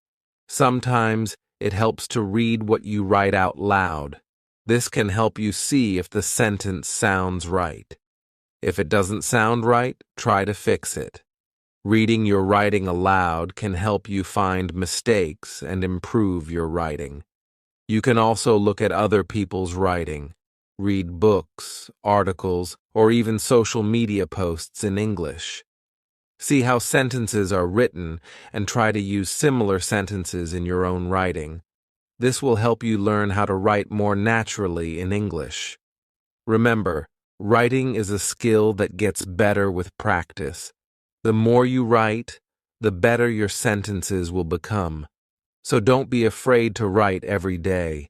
Speaker 1: Sometimes it helps to read what you write out loud. This can help you see if the sentence sounds right. If it doesn't sound right, try to fix it. Reading your writing aloud can help you find mistakes and improve your writing. You can also look at other people's writing. Read books, articles, or even social media posts in English. See how sentences are written and try to use similar sentences in your own writing. This will help you learn how to write more naturally in English. Remember, writing is a skill that gets better with practice. The more you write, the better your sentences will become. So don't be afraid to write every day.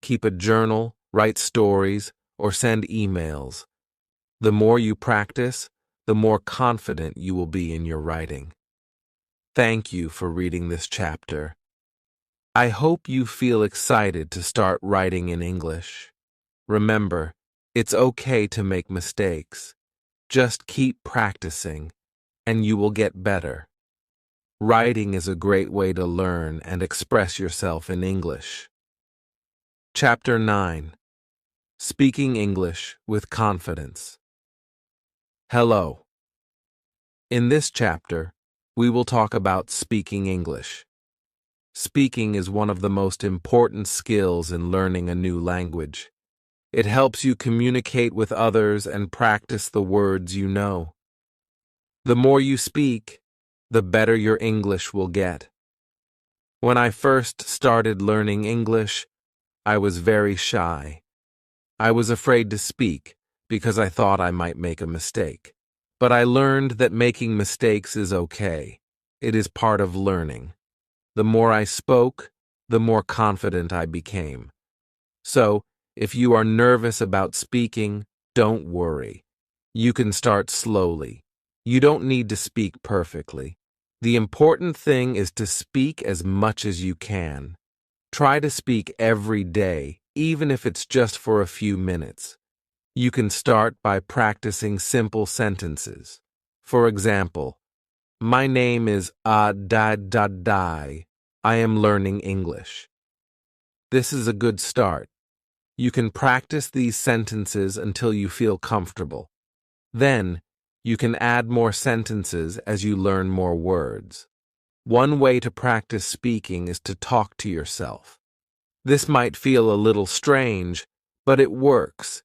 Speaker 1: Keep a journal, write stories, or send emails. The more you practice, the more confident you will be in your writing. Thank you for reading this chapter. I hope you feel excited to start writing in English. Remember, it's okay to make mistakes. Just keep practicing, and you will get better. Writing is a great way to learn and express yourself in English. Chapter 9. Speaking English with Confidence. Hello. In this chapter, we will talk about speaking English. Speaking is one of the most important skills in learning a new language. It helps you communicate with others and practice the words you know. The more you speak, the better your English will get. When I first started learning English, I was very shy. I was afraid to speak because I thought I might make a mistake. But I learned that making mistakes is okay. It is part of learning. The more I spoke, the more confident I became. So, if you are nervous about speaking, don't worry. You can start slowly. You don't need to speak perfectly. The important thing is to speak as much as you can. Try to speak every day, even if it's just for a few minutes. You can start by practicing simple sentences. For example, my name is Adai. I am learning English. This is a good start. You can practice these sentences until you feel comfortable. Then, you can add more sentences as you learn more words. One way to practice speaking is to talk to yourself. This might feel a little strange, but it works.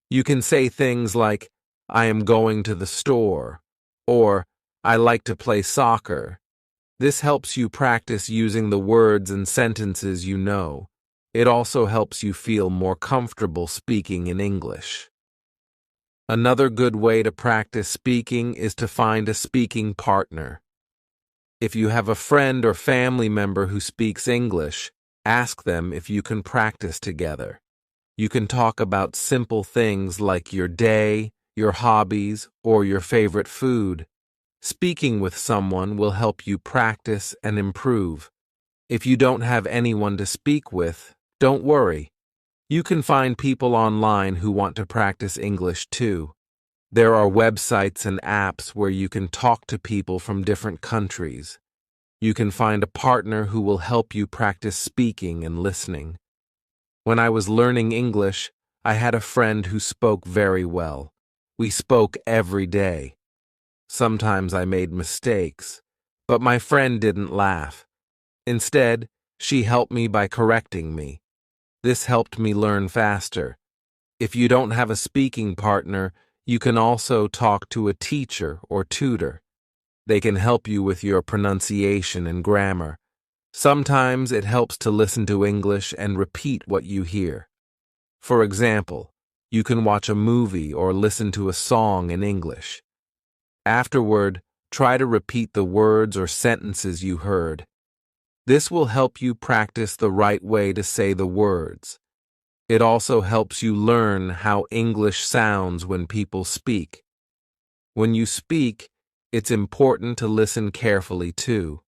Speaker 1: You can say things like, I am going to the store, or I like to play soccer. This helps you practice using the words and sentences you know. It also helps you feel more comfortable speaking in English. Another good way to practice speaking is to find a speaking partner. If you have a friend or family member who speaks English, ask them if you can practice together. You can talk about simple things like your day, your hobbies, or your favorite food. Speaking with someone will help you practice and improve. If you don't have anyone to speak with, don't worry. You can find people online who want to practice English too. There are websites and apps where you can talk to people from different countries. You can find a partner who will help you practice speaking and listening. When I was learning English, I had a friend who spoke very well. We spoke every day. Sometimes I made mistakes, but my friend didn't laugh. Instead, she helped me by correcting me. This helped me learn faster. If you don't have a speaking partner, you can also talk to a teacher or tutor. They can help you with your pronunciation and grammar. Sometimes it helps to listen to English and repeat what you hear. For example, you can watch a movie or listen to a song in English. Afterward, try to repeat the words or sentences you heard. This will help you practice the right way to say the words. It also helps you learn how English sounds when people speak. When you speak, it's important to listen carefully too.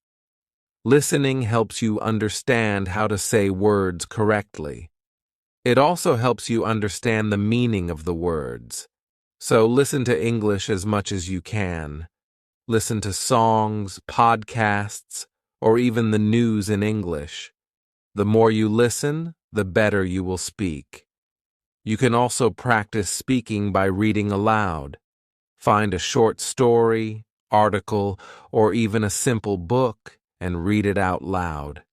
Speaker 1: Listening helps you understand how to say words correctly. It also helps you understand the meaning of the words. So listen to English as much as you can. Listen to songs, podcasts, or even the news in English. The more you listen, the better you will speak. You can also practice speaking by reading aloud. Find a short story, article, or even a simple book and read it out loud.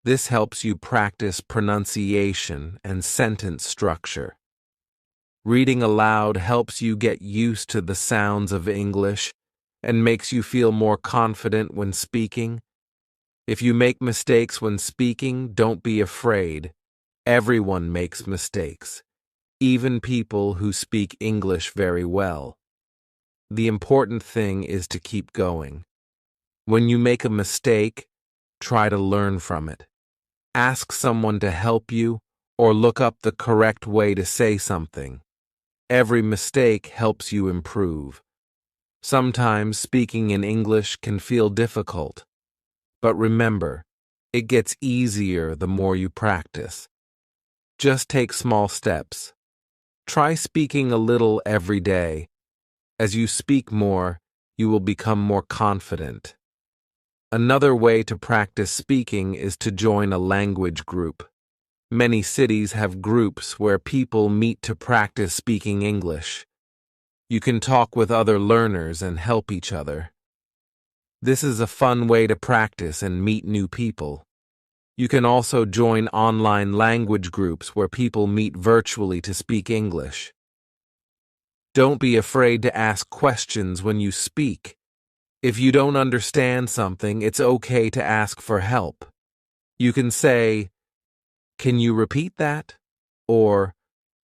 Speaker 1: This helps you practice pronunciation and sentence structure. Reading aloud helps you get used to the sounds of English and makes you feel more confident when speaking. If you make mistakes when speaking, don't be afraid. Everyone makes mistakes, even people who speak English very well. The important thing is to keep going. When you make a mistake, try to learn from it. Ask someone to help you or look up the correct way to say something. Every mistake helps you improve. Sometimes speaking in English can feel difficult. But remember, it gets easier the more you practice. Just take small steps. Try speaking a little every day. As you speak more, you will become more confident. Another way to practice speaking is to join a language group. Many cities have groups where people meet to practice speaking English. You can talk with other learners and help each other. This is a fun way to practice and meet new people. You can also join online language groups where people meet virtually to speak English. Don't be afraid to ask questions when you speak. If you don't understand something, it's okay to ask for help. You can say, "Can you repeat that?" Or,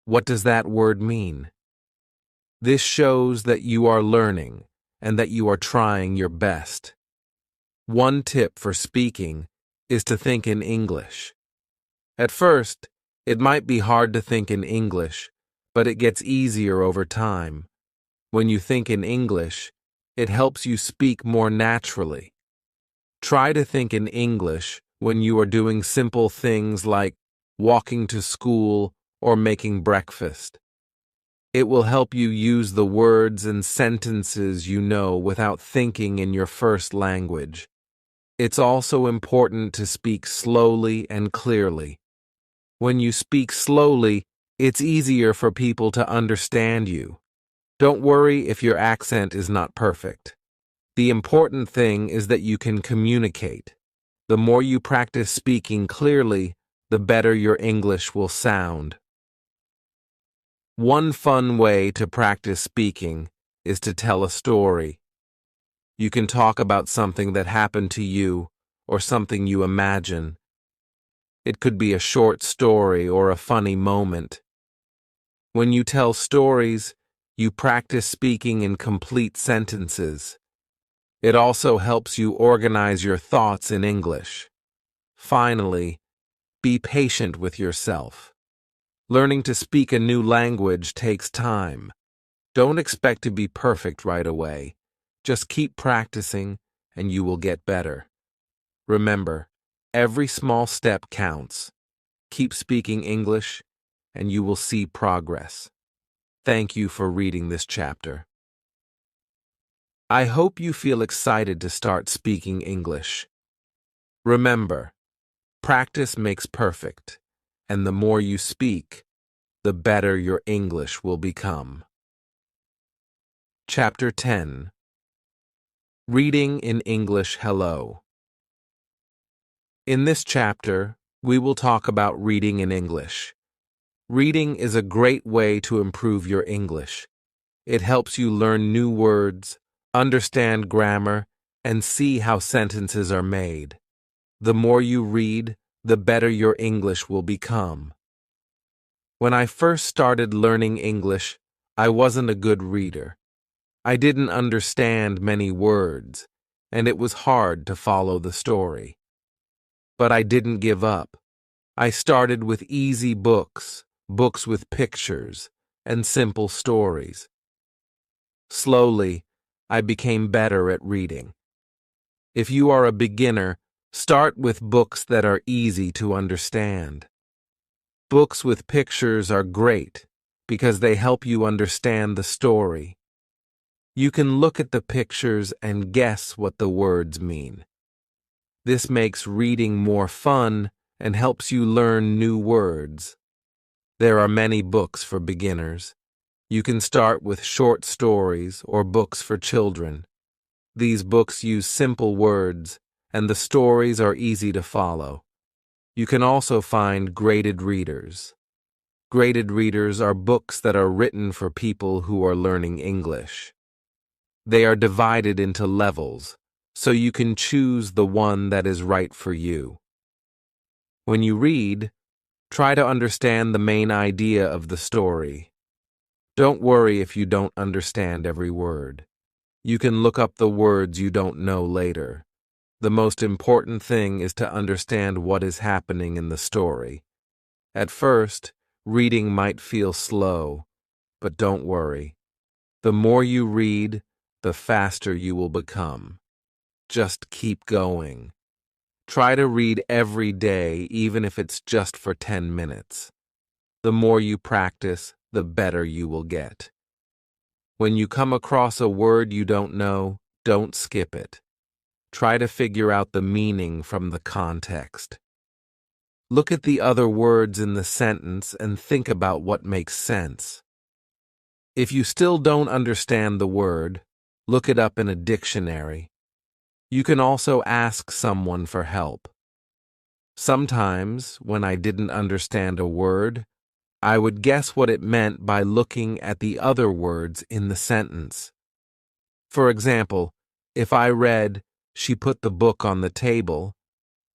Speaker 1: "What does that word mean?" This shows that you are learning and that you are trying your best. One tip for speaking is to think in English. At first, it might be hard to think in English, but it gets easier over time. When you think in English, it helps you speak more naturally. Try to think in English when you are doing simple things like walking to school or making breakfast. It will help you use the words and sentences you know without thinking in your first language. It's also important to speak slowly and clearly. When you speak slowly, it's easier for people to understand you. Don't worry if your accent is not perfect. The important thing is that you can communicate. The more you practice speaking clearly, the better your English will sound. One fun way to practice speaking is to tell a story. You can talk about something that happened to you or something you imagine. It could be a short story or a funny moment. When you tell stories, you practice speaking in complete sentences. It also helps you organize your thoughts in English. Finally, be patient with yourself. Learning to speak a new language takes time. Don't expect to be perfect right away. Just keep practicing and you will get better. Remember, every small step counts. Keep speaking English and you will see progress. Thank you for reading this chapter. I hope you feel excited to start speaking English. Remember, practice makes perfect, and the more you speak, the better your English will become. Chapter 10. Reading in English Hello. In this chapter, we will talk about reading in English. Reading is a great way to improve your English. It helps you learn new words, understand grammar, and see how sentences are made. The more you read, the better your English will become. When I first started learning English, I wasn't a good reader. I didn't understand many words, and it was hard to follow the story. But I didn't give up. I started with easy books, books with pictures, and simple stories. Slowly, I became better at reading. If you are a beginner, start with books that are easy to understand. Books with pictures are great because they help you understand the story. You can look at the pictures and guess what the words mean. This makes reading more fun and helps you learn new words. There are many books for beginners. You can start with short stories or books for children. These books use simple words, and the stories are easy to follow. You can also find graded readers. Graded readers are books that are written for people who are learning English. They are divided into levels, so you can choose the one that is right for you. When you read, try to understand the main idea of the story. Don't worry if you don't understand every word. You can look up the words you don't know later. The most important thing is to understand what is happening in the story. At first, reading might feel slow, but don't worry. The more you read, the faster you will become. Just keep going. Try to read every day, even if it's just for 10 minutes. The more you practice, the better you will get. When you come across a word you don't know, don't skip it. Try to figure out the meaning from the context. Look at the other words in the sentence and think about what makes sense. If you still don't understand the word, look it up in a dictionary. You can also ask someone for help. Sometimes, when I didn't understand a word, I would guess what it meant by looking at the other words in the sentence. For example, if I read, "She put the book on the table,"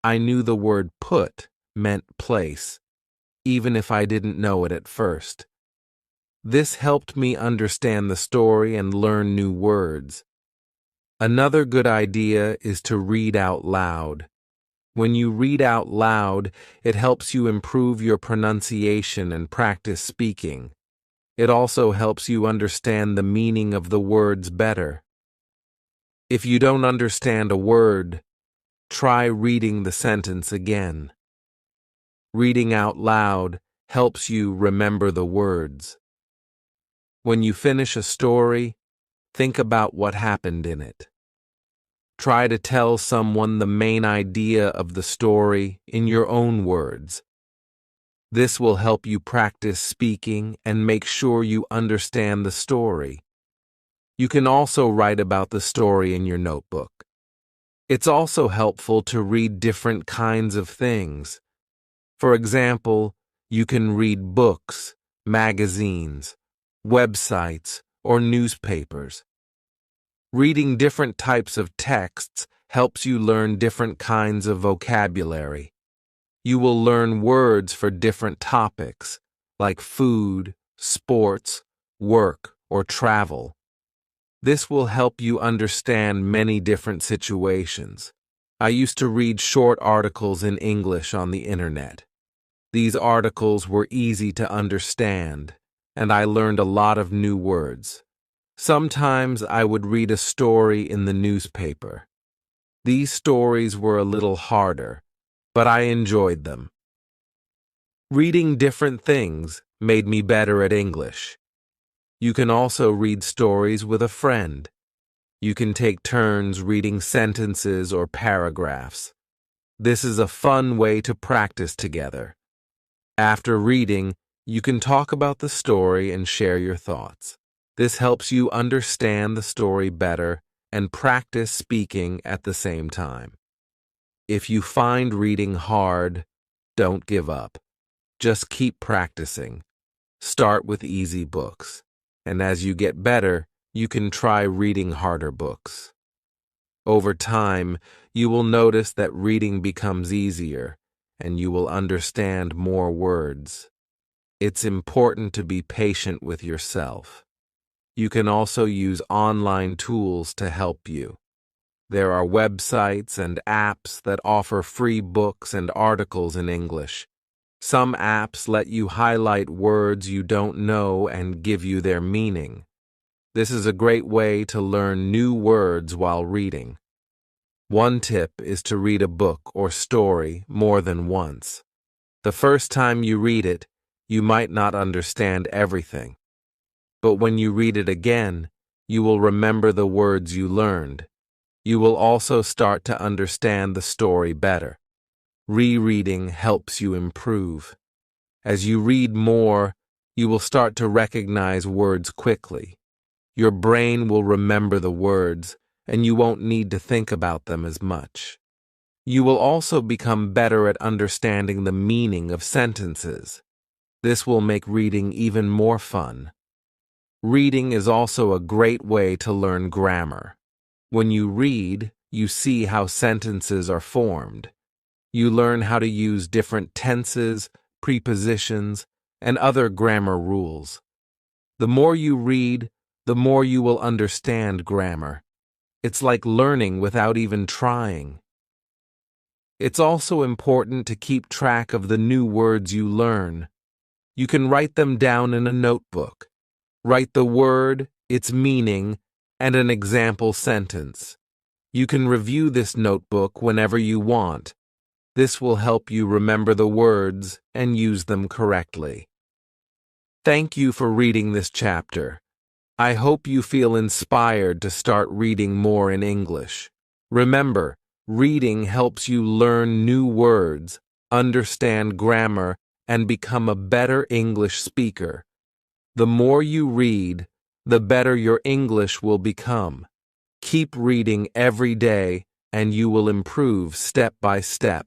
Speaker 1: I knew the word put meant place, even if I didn't know it at first. This helped me understand the story and learn new words. Another good idea is to read out loud. When you read out loud, it helps you improve your pronunciation and practice speaking. It also helps you understand the meaning of the words better. If you don't understand a word, try reading the sentence again. Reading out loud helps you remember the words. When you finish a story, think about what happened in it. Try to tell someone the main idea of the story in your own words. This will help you practice speaking and make sure you understand the story. You can also write about the story in your notebook. It's also helpful to read different kinds of things. For example, you can read books, magazines, websites, or newspapers. Reading different types of texts helps you learn different kinds of vocabulary. You will learn words for different topics, like food, sports, work, or travel. This will help you understand many different situations. I used to read short articles in English on the internet. These articles were easy to understand, and I learned a lot of new words. Sometimes I would read a story in the newspaper. These stories were a little harder, but I enjoyed them. Reading different things made me better at English. You can also read stories with a friend. You can take turns reading sentences or paragraphs. This is a fun way to practice together. After reading, you can talk about the story and share your thoughts. This helps you understand the story better and practice speaking at the same time. If you find reading hard, don't give up. Just keep practicing. Start with easy books, and as you get better, you can try reading harder books. Over time, you will notice that reading becomes easier, and you will understand more words. It's important to be patient with yourself. You can also use online tools to help you. There are websites and apps that offer free books and articles in English. Some apps let you highlight words you don't know and give you their meaning. This is a great way to learn new words while reading. One tip is to read a book or story more than once. The first time you read it, you might not understand everything. But when you read it again, you will remember the words you learned. You will also start to understand the story better. Rereading helps you improve. As you read more, you will start to recognize words quickly. Your brain will remember the words, and you won't need to think about them as much. You will also become better at understanding the meaning of sentences. This will make reading even more fun. Reading is also a great way to learn grammar. When you read, you see how sentences are formed. You learn how to use different tenses, prepositions, and other grammar rules. The more you read, the more you will understand grammar. It's like learning without even trying. It's also important to keep track of the new words you learn. You can write them down in a notebook. Write the word, its meaning, and an example sentence. You can review this notebook whenever you want. This will help you remember the words and use them correctly. Thank you for reading this chapter. I hope you feel inspired to start reading more in English. Remember, reading helps you learn new words, understand grammar, and become a better English speaker. The more you read, the better your English will become. Keep reading every day, and you will improve step by step.